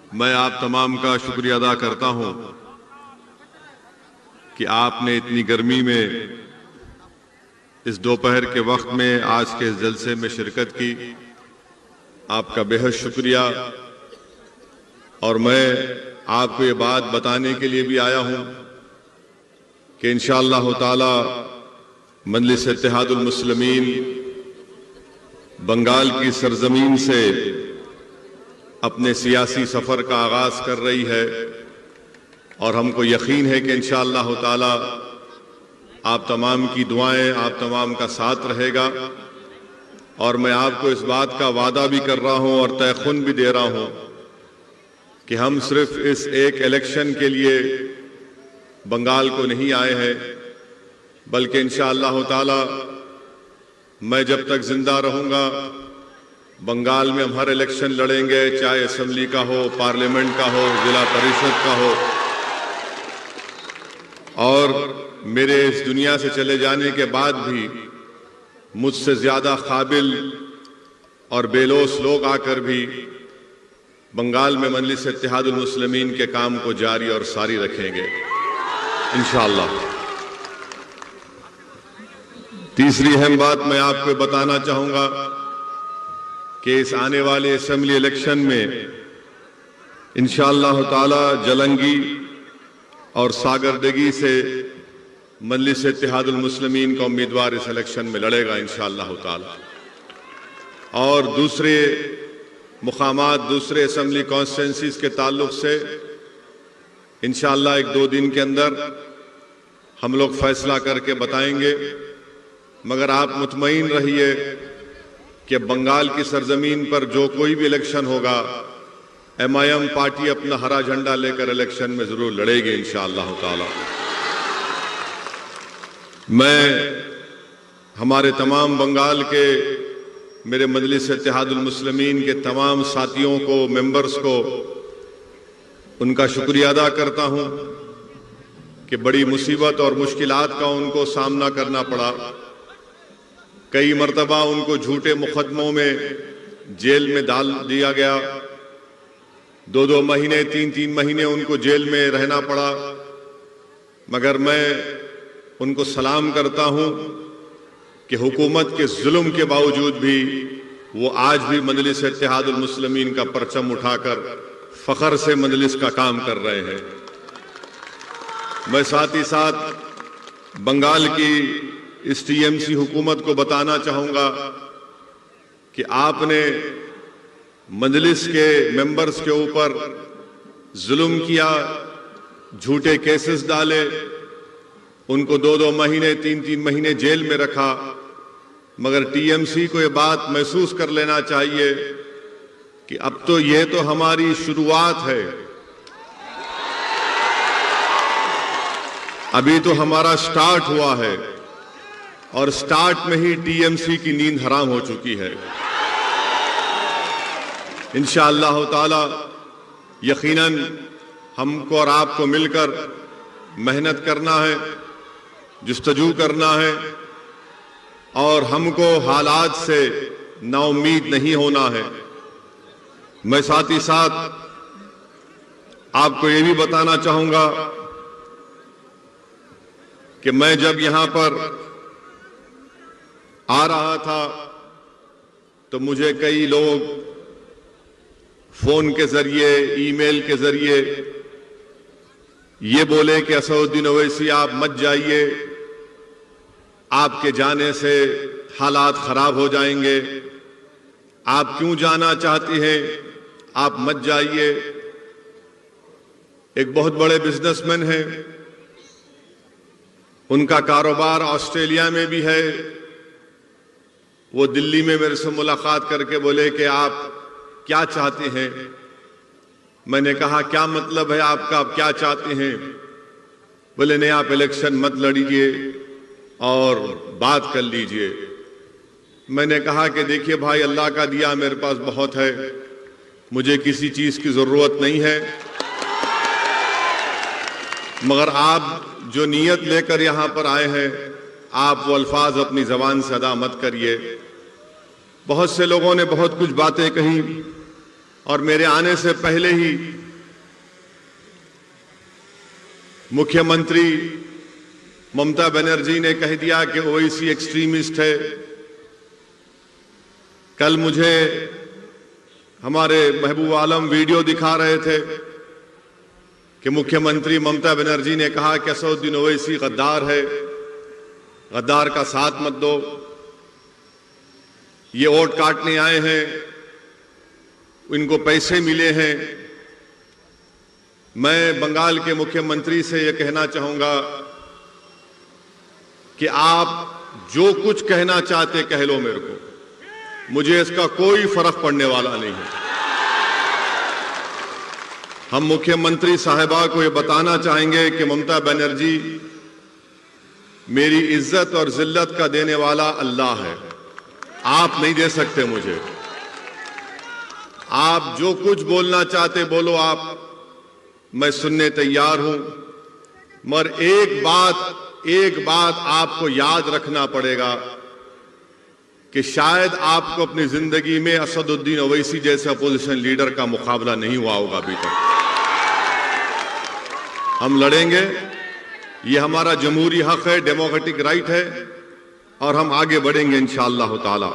मैं आप तमाम का शुक्रिया अदा करता हूं कि आपने इतनी गर्मी में इस दोपहर के वक्त में आज के इस जलसे में शिरकत की। आपका बेहद शुक्रिया। और मैं आपको ये बात बताने के लिए भी आया हूं कि इंशाअल्लाह ताला मजलिस इत्तेहादुल मुस्लिमीन बंगाल की सरजमीन से अपने सियासी सफर का आगाज कर रही है और हमको यकीन है कि इंशाअल्लाह ताला आप तमाम की दुआएं, आप तमाम का साथ रहेगा। और मैं आपको इस बात का वादा भी कर रहा हूं और तयखुन भी दे रहा हूं कि हम सिर्फ इस एक इलेक्शन के लिए बंगाल को नहीं आए हैं, बल्कि इंशाअल्लाह ताला मैं जब तक जिंदा रहूंगा बंगाल में हम हर इलेक्शन लड़ेंगे, चाहे असेंबली का हो, पार्लियामेंट का हो, जिला परिषद का हो। और मेरे इस दुनिया से चले जाने के बाद भी मुझसे ज्यादा काबिल और बेलोस लोग आकर भी बंगाल में मजलिस इत्तेहादुल मुस्लिमीन के काम को जारी और सारी रखेंगे इंशाअल्लाह। तीसरी अहम बात मैं आपको बताना चाहूंगा कि इस आने वाले असेंबली इलेक्शन में इंशाअल्लाह ताला जलंगी और सागरदगी से मजलिस इत्तेहादुल मुस्लिमीन का उम्मीदवार इस इलेक्शन में लड़ेगा इंशाअल्लाह ताला। और दूसरे मुकामात, दूसरे असेंबली कॉन्स्टिट्यूंसीज के ताल्लुक से इंशाअल्लाह 1-2 दिन के अंदर हम लोग फैसला करके बताएंगे। मगर आप मुतमईन रहिए कि बंगाल की सरजमीन पर जो कोई भी इलेक्शन होगा, MIM पार्टी अपना हरा झंडा लेकर इलेक्शन में जरूर लड़ेगी इंशाअल्लाह ताला। मैं हमारे तमाम बंगाल के मेरे मजलिस इत्तेहादुल मुस्लिमीन के तमाम साथियों को, मेंबर्स को उनका शुक्रिया अदा करता हूं कि बड़ी मुसीबत और मुश्किलात का उनको सामना करना पड़ा। कई मर्तबा उनको झूठे मुकदमों में जेल में डाल दिया गया, 2-2 महीने, 3-3 महीने उनको जेल में रहना पड़ा। मगर मैं उनको सलाम करता हूं कि हुकूमत के जुल्म के बावजूद भी वो आज भी मजलिस इत्तेहादुल मुस्लिमीन का परचम उठाकर फख्र से मजलिस का काम कर रहे हैं। मैं साथ ही साथ बंगाल की इस TMC हुकूमत को बताना चाहूंगा कि आपने मजलिस के मेंबर्स के ऊपर जुल्म किया, झूठे केसेस डाले, उनको 2-2 महीने, 3-3 महीने जेल में रखा। मगर TMC को ये बात महसूस कर लेना चाहिए कि अब तो ये तो हमारी शुरुआत है, अभी तो हमारा स्टार्ट हुआ है और स्टार्ट में ही TMC की नींद हराम हो चुकी है। इंशाअल्लाह ताला यकीनन हमको और आपको मिलकर मेहनत करना है, जुस्तजू करना है और हमको हालात से नाउम्मीद नहीं होना है। मैं साथ ही साथ आपको ये भी बताना चाहूंगा कि मैं जब यहां पर आ रहा था तो मुझे कई लोग फोन के जरिए, ईमेल के जरिए ये बोले कि असदुद्दीन ओवैसी आप मत जाइए, आपके जाने से हालात खराब हो जाएंगे, आप क्यों जाना चाहती हैं, आप मत जाइए। एक बहुत बड़े बिजनेसमैन हैं, उनका कारोबार ऑस्ट्रेलिया में भी है। वो दिल्ली में मेरे से मुलाकात करके बोले कि आप क्या चाहते हैं। मैंने कहा क्या मतलब है आपका, आप क्या चाहते हैं। बोले नहीं, आप इलेक्शन मत लड़िए और बात कर लीजिए। मैंने कहा कि देखिए भाई, अल्लाह का दिया मेरे पास बहुत है, मुझे किसी चीज की जरूरत नहीं है, मगर आप जो नीयत लेकर यहां पर आए हैं, आप वो अल्फाज अपनी जबान से अदा मत करिए। बहुत से लोगों ने बहुत कुछ बातें कही, और मेरे आने से पहले ही मुख्यमंत्री ममता बनर्जी ने कह दिया कि ओवैसी एक्सट्रीमिस्ट है। कल मुझे हमारे महबूब आलम वीडियो दिखा रहे थे कि मुख्यमंत्री ममता बनर्जी ने कहा कि असदुद्दीन ओवैसी गद्दार है, गद्दार का साथ मत दो, ये वोट काटने आए हैं, इनको पैसे मिले हैं। मैं बंगाल के मुख्यमंत्री से यह कहना चाहूंगा कि आप जो कुछ कहना चाहते कह लो मेरे को, मुझे इसका कोई फर्क पड़ने वाला नहीं है। हम मुख्यमंत्री साहिबा को यह बताना चाहेंगे कि ममता बनर्जी मेरी इज्जत और जिल्लत का देने वाला अल्लाह है, आप नहीं दे सकते मुझे। आप जो कुछ बोलना चाहते बोलो आप, मैं सुनने तैयार हूं। मगर एक बात आपको याद रखना पड़ेगा कि शायद आपको अपनी जिंदगी में असदुद्दीन ओवैसी जैसे अपोजिशन लीडर का मुकाबला नहीं हुआ होगा अभी तक। हम लड़ेंगे, ये हमारा जमहूरी हक है, डेमोक्रेटिक राइट है, और हम आगे बढ़ेंगे इंशाअल्लाह ताला।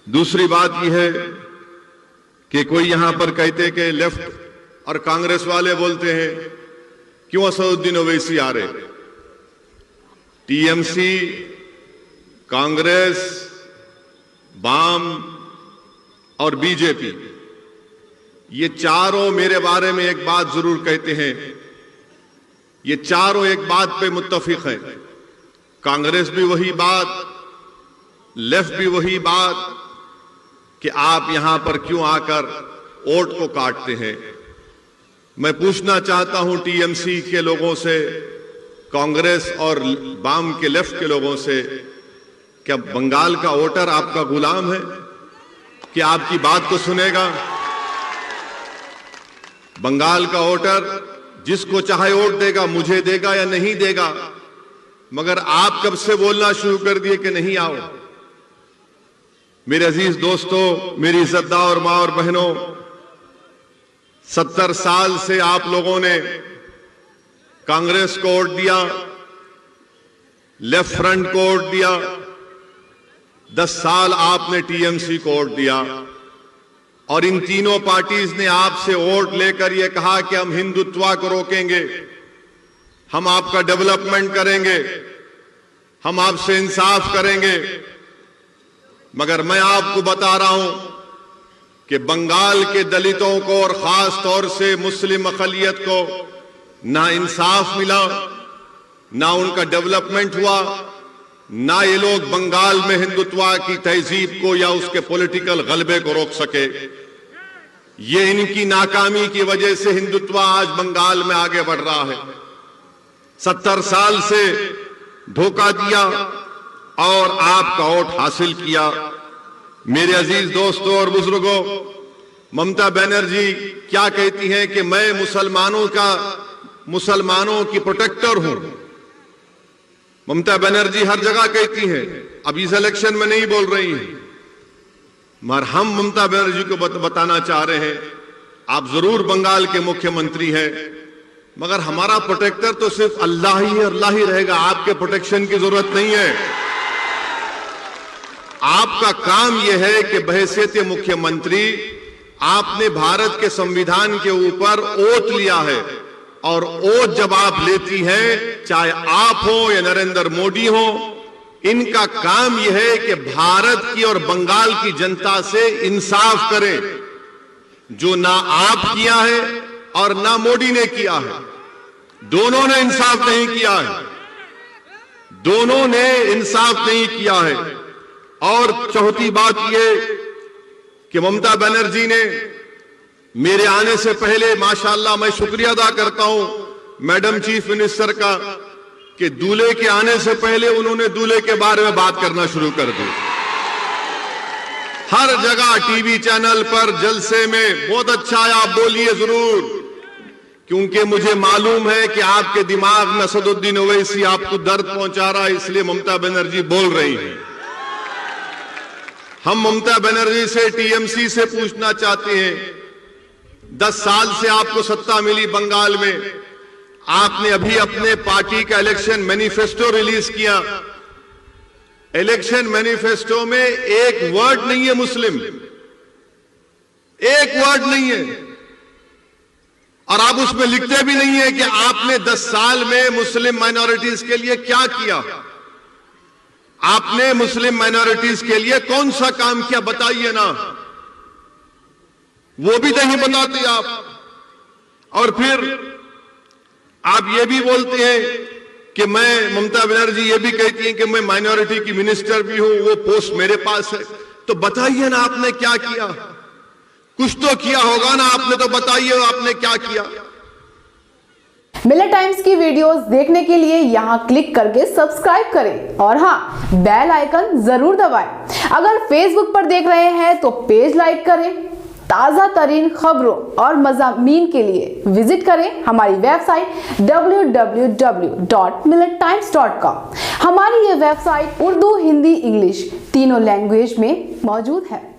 दूसरी बात यह है कि कोई यहां पर कहते कि लेफ्ट और कांग्रेस वाले बोलते हैं क्यों असदुद्दीन ओवैसी आ रहे। टीएमसी, कांग्रेस, बाम और बीजेपी, ये चारों मेरे बारे में एक बात जरूर कहते हैं, ये चारों एक बात पे मुत्तफिक हैं। कांग्रेस भी वही बात, लेफ्ट भी वही बात कि आप यहां पर क्यों आकर वोट को काटते हैं। मैं पूछना चाहता हूं टीएमसी के लोगों से, कांग्रेस और बाम के लेफ्ट के लोगों से, क्या बंगाल का वोटर आपका गुलाम है कि आपकी बात को सुनेगा? बंगाल का वोटर जिसको चाहे वोट देगा, मुझे देगा या नहीं देगा। मगर आप कब से बोलना शुरू कर दिए कि नहीं आओ। मेरे अजीज दोस्तों, मेरी इज्जतदार मां और बहनों, 70 साल से आप लोगों ने कांग्रेस को वोट दिया, लेफ्ट फ्रंट को वोट दिया, 10 साल आपने टीएमसी को वोट दिया, और इन तीनों पार्टीज ने आपसे वोट लेकर यह कहा कि हम हिंदुत्व को रोकेंगे, हम आपका डेवलपमेंट करेंगे, हम आपसे इंसाफ करेंगे। मगर मैं आपको बता रहा हूं कि बंगाल के दलितों को और खास तौर से मुस्लिम अक़लियत को ना इंसाफ मिला, ना उनका डेवलपमेंट हुआ, ना ये लोग बंगाल में हिंदुत्व की तहजीब को या उसके पॉलिटिकल गलबे को रोक सके। ये इनकी नाकामी की वजह से हिंदुत्व आज बंगाल में आगे बढ़ रहा है। 70 साल से धोखा दिया और आपका वोट हासिल किया। मेरे अजीज दोस्तों और बुजुर्गों, ममता बनर्जी क्या कहती हैं कि मैं मुसलमानों की प्रोटेक्टर हूं। ममता बनर्जी हर जगह कहती हैं, अब इस इलेक्शन में नहीं बोल रही हैं। मगर हम ममता बनर्जी को बताना चाह रहे हैं, आप जरूर बंगाल के मुख्यमंत्री हैं, मगर हमारा प्रोटेक्टर तो सिर्फ अल्लाह ही रहेगा। आपके प्रोटेक्शन की जरूरत नहीं है। आपका काम यह है कि बहैसियत मुख्यमंत्री आपने भारत के संविधान के ऊपर ओथ लिया है, और ओथ जब आप लेती हैं, चाहे आप हो या नरेंद्र मोदी हो, इनका काम यह है कि भारत की और बंगाल की जनता से इंसाफ करें, जो ना आप किया है और ना मोदी ने किया है। दोनों ने इंसाफ नहीं किया है, दोनों ने इंसाफ नहीं किया है। और चौथी बात यह कि ममता बनर्जी ने मेरे आने से पहले, माशाअल्लाह मैं शुक्रिया अदा करता हूं मैडम चीफ मिनिस्टर का, कि दूल्हे के आने से पहले उन्होंने दूल्हे के बारे में बात करना शुरू कर दी। हर जगह टीवी चैनल पर, जलसे में, बहुत अच्छा है, आप बोलिए जरूर, क्योंकि मुझे मालूम है कि आपके दिमाग में असदुद्दीन ओवैसी आपको दर्द पहुंचा रहा है, इसलिए ममता बनर्जी बोल रही है। हम ममता बनर्जी से, टीएमसी से पूछना चाहते हैं, 10 साल से आपको सत्ता मिली बंगाल में, आपने अभी अपने पार्टी का इलेक्शन मैनिफेस्टो रिलीज किया। इलेक्शन मैनिफेस्टो में एक वर्ड नहीं है मुस्लिम, एक वर्ड नहीं है, और आप उसमें लिखते भी नहीं है कि आपने 10 साल में मुस्लिम माइनॉरिटीज के लिए क्या किया, आपने मुस्लिम माइनॉरिटीज के लिए कौन सा काम किया, बताइए ना। वो भी नहीं बताते आप। और फिर आप ये भी बोलते हैं कि मैं, ममता बनर्जी ये भी कहती हैं कि मैं माइनॉरिटी की मिनिस्टर भी हूं, वो पोस्ट मेरे पास है। तो बताइए ना आपने क्या किया, कुछ तो किया होगा ना आपने, तो बताइए आपने क्या किया। मिलत टाइम्स की वीडियोस देखने के लिए यहां क्लिक करके सब्सक्राइब करें और हाँ, बेल आइकन जरूर दबाएं। अगर फेसबुक पर देख रहे हैं तो पेज लाइक करें। ताजा तरीन खबरों और मज़ामीन के लिए विजिट करें हमारी वेबसाइट www.millettimes.com। हमारी ये वेबसाइट उर्दू, हिंदी, इंग्लिश तीनों लैंग्वेज में मौजूद है।